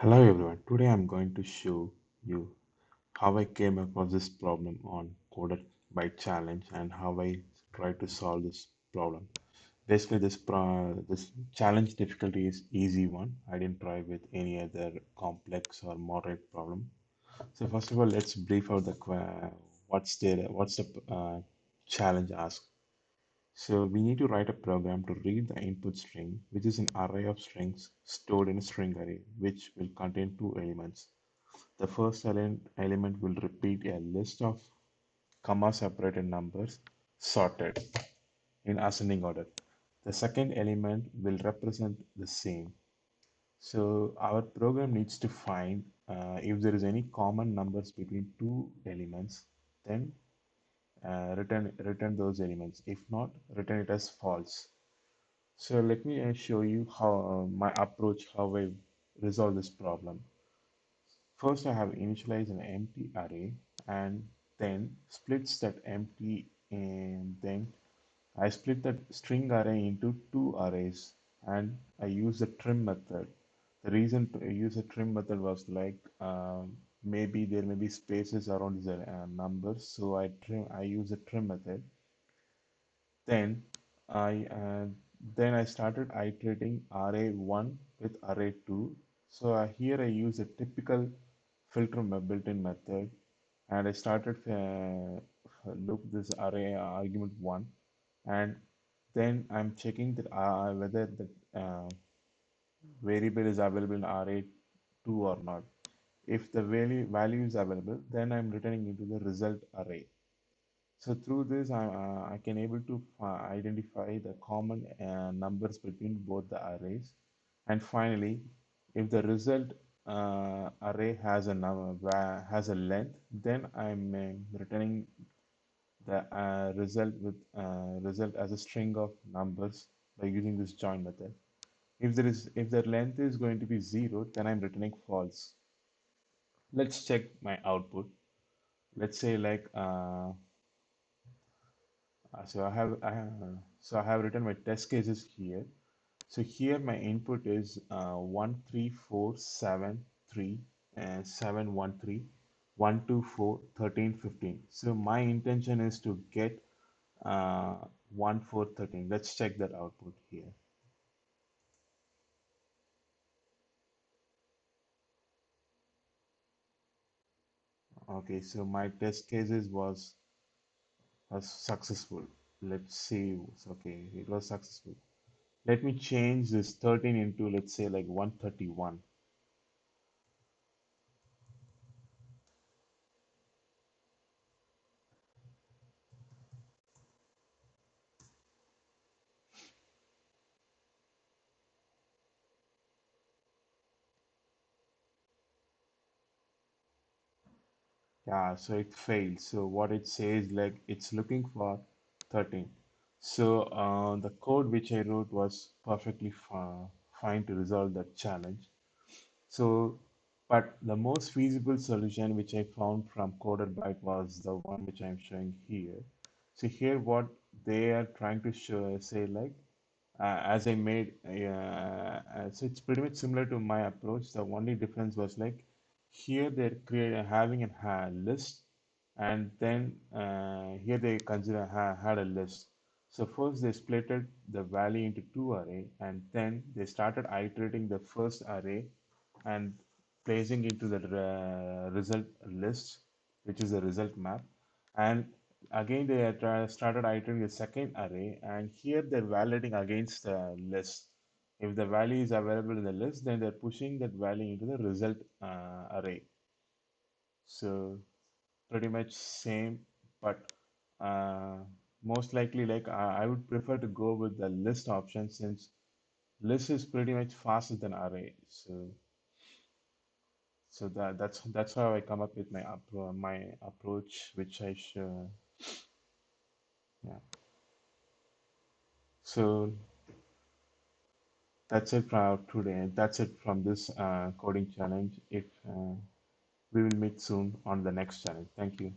Hello everyone, today I'm going to show you how I came across this problem on Coded by Challenge and how I try to solve this problem. Basically, this challenge difficulty is easy one. I didn't try with any other complex or moderate problem. So first of all, let's brief out what's the challenge ask. So we need to write a program to read the input string, which is an array of strings stored in a string array, which will contain two elements. The first element will repeat a list of comma-separated numbers sorted in ascending order. The second element will represent the same. So our program needs to find if there is any common numbers between two elements, then return those elements. If not, return it as false. So let me show you how my approach, how I resolve this problem. First, I have initialized an empty array and then splits that empty, and then I split that string array into two arrays and I use the trim method. The reason to use the trim method was like maybe there may be spaces around the numbers, so I use the trim method. Then I then I started iterating array1 with array2. So here I use a typical filter built-in method, and I started look this array argument 1, and then I'm checking that whether the variable is available in array2 or not. If the value is available, then I'm returning into the result array. So through this, I can able to identify the common numbers between both the arrays. And finally, if the result array has a has a length, then I'm returning the result as a string of numbers by using this join method. If the length is going to be 0, then I'm returning false. Let's check my output. Let's say like so I have written my test cases here. So here my input is 13473 and 713 124 13 15. So my intention is to get 1413. Let's check that output here. Okay, so my test cases was successful. Let's see. Okay, it was successful. Let me change this 13 into, let's say, like 131. Yeah, so it failed. So what it says, like it's looking for 13. So the code which I wrote was perfectly fine to resolve that challenge. So, but the most feasible solution which I found from CoderByte was the one which I'm showing here. So here what they are trying to say like as I made, so it's pretty much similar to my approach. The only difference was like here they're having a list, and then here they consider had a list. So first they splitted the value into two array, and then they started iterating the first array and placing into the result list, which is the result map. And again, they started iterating the second array, and here they're validating against the list. If the value is available in the list, then they're pushing that value into the result array. So pretty much same, but most likely, like I would prefer to go with the list option since list is pretty much faster than array. So that's how I come up with my approach, which I show. Yeah. So that's it from today. That's it from this coding challenge. If we will meet soon on the next challenge. Thank you.